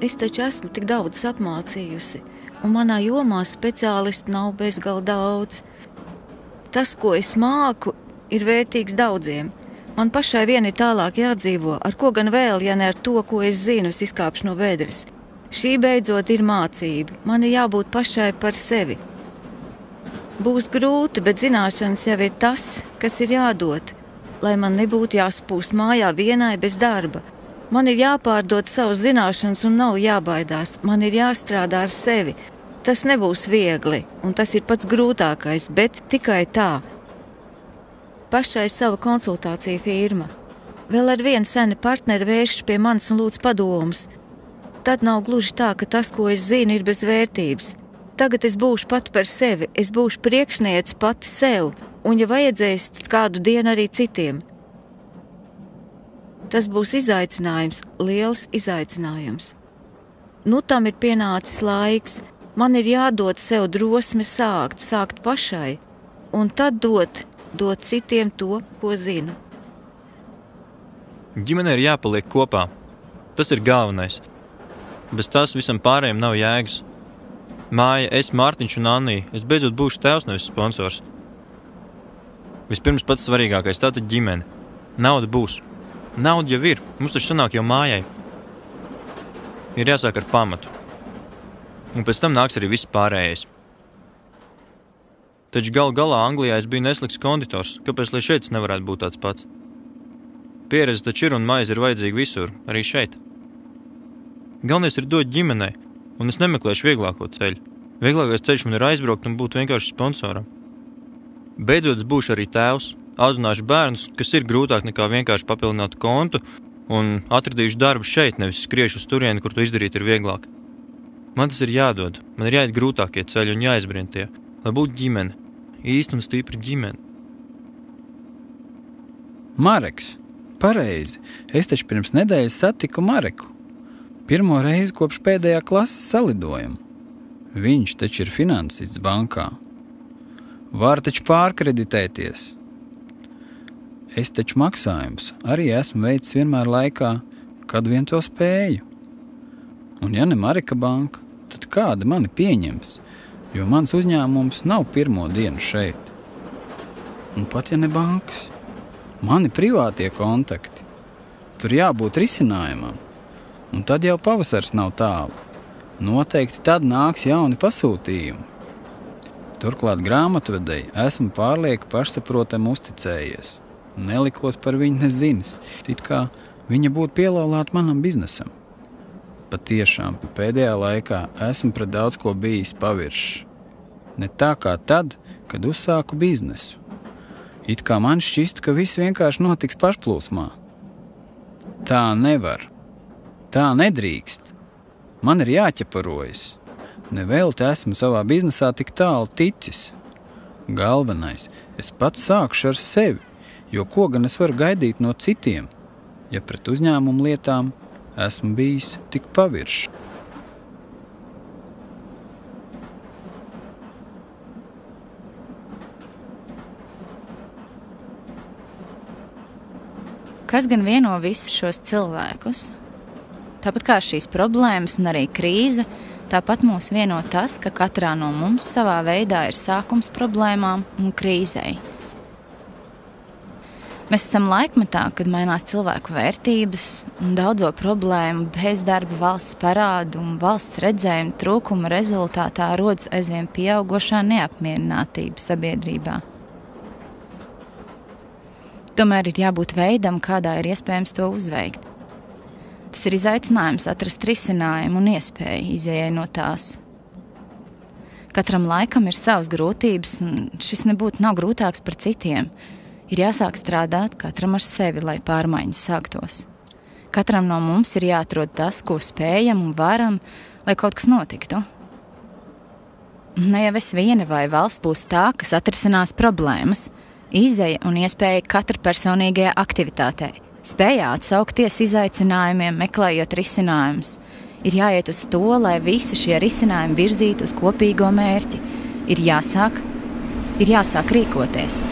Es taču esmu tik daudz apmācījusi, un manā jomā speciālistu nav bezgalā daudz. Tas, ko es māku, ir vērtīgs daudziem. Man pašai vien ir tālāk jādzīvo, ar ko gan vēl, ja ne ar to, ko es zinu, es izkāpšu no bedres. Šī beidzot ir mācība. Man ir jābūt pašai par sevi. Būs grūti, bet zināšanas jau ir tas, kas ir jādod, lai man nebūtu jāspūst mājā vienai bez darba. Man ir jāpārdod savas zināšanas un nav jābaidās. Man ir jāstrādā ar sevi. Tas nebūs viegli, un tas ir pats grūtākais, bet tikai tā. Pašai sava konsultācija firma. Vēl ar vienu seni partneri vēršas pie manis un lūdz padomus. Tad nav gluži tā, ka tas, ko es zinu, ir bez vērtības. Tagad es būšu pati par sevi, es būšu priekšniece pati sev, un, ja vajadzēs, tad kādu dienu arī citiem. Tas būs izaicinājums, liels izaicinājums. Nu, tam ir pienācis laiks. Man ir jādod sev drosme sākt pašai, un tad dot citiem to, ko zinu. Ģimene ir jāpaliek kopā. Tas ir galvenais. Bez tās visam pārējiem nav jēgas. Māja, es, Mārtiņš un Annija, es beidzot būšu tēvs, nevis sponsors. Vispirms pats svarīgākais, tātad ģimene. Nauda būs. Nauda jau ir, mums taču sanāk jau mājai. Ir jāsāk ar pamatu. Un pēc tam nāks arī viss pārējais. Taču galu galā Anglijā es biju neslikts konditors, kāpēc lai šeit es nevarētu būt tāds pats? Pieredze taču ir un maize ir vajadzīga visur, arī šeit. Galvenais ir dot ģimenei, un es nemeklēšu vieglāko ceļu. Vieglākais ceļš man ir aizbraukt un būt vienkārši sponsoram. Beidzot es būšu arī tēvs, audzināšu bērnus, kas ir grūtāk nekā vienkārši papildināt kontu, un atradīšu darbu šeit, nevis skriešu uz turieni, kur to izdarīt ir vieglāk. Man tas ir jādod, man ir jāiet grūtākie ceļi un jāizbrien tie, lai būtu ģimene, īsta un stipra ģimene. Mareks, pareizi, es taču pirms nedēļas satiku Mareku. Pirmo reizi kopš pēdējā klases salidojuma. Viņš taču ir finansists bankā. Var taču pārkreditēties. Es taču maksājumus arī esmu veicis vienmēr laikā, kad vien to spēju. Un ja ne Mareka banka, tad kāda mani pieņems, jo mans uzņēmums nav pirmo dienu šeit. Un pat ja ne bankas, mani privātie kontakti, tur jābūt risinājumam. Un tad jau pavasars nav tālu. Noteikti tad nāks jauni pasūtījumi. Turklāt grāmatvedēji esmu pārlieku pašsaprotami uzticējies. Nelikos par viņu nezinis, it kā viņa būtu pielaulāta manam biznesam. Patiešām, pēdējā laikā esmu pret daudz ko bijis paviršs. Ne tā kā tad, kad uzsāku biznesu. It kā man šķist, ka viss vienkārši notiks pašplūsmā. Tā nevar. Tā nedrīkst. Man ir jāķeparojas. Nevelti esmu savā biznesā tik tālu ticis. Galvenais, es pats sākšu ar sevi, jo ko gan es varu gaidīt no citiem, ja pret uzņēmumu lietām esmu bijis tik paviršs. Kas gan vieno visus šos cilvēkus? Tāpat kā šīs problēmas un arī krīze, tāpat mūs vieno tas, ka katrā no mums savā veidā ir sākums problēmām un krīzei. Mēs esam laikmetā, kad mainās cilvēku vērtības un daudzo problēmu, bezdarba, valsts parādu un valsts redzējuma trūkuma rezultātā rodas aizvien pieaugošā neapmierinātība sabiedrībā. Tomēr ir jābūt veidam, kādā ir iespējams to uzveikt. Tas ir izaicinājums atrast risinājumu un iespēju izējai no tās. Katram laikam ir savas grūtības, un šis nebūtu nav grūtāks par citiem. Ir jāsāk strādāt katram ar sevi, lai pārmaiņas sāktos. Katram no mums ir jāatrod tas, ko spējam un varam, lai kaut kas notiktu. Ne jau es viena vai valsts būs tā, kas atrisinās problēmas. Izeja un iespēja katra personīgajā aktivitātē. Spējā atsaukties izaicinājumiem, meklējot risinājumus. Ir jāiet uz to, lai visi šie risinājumi virzītu uz kopīgo mērķi. Ir jāsāk rīkoties.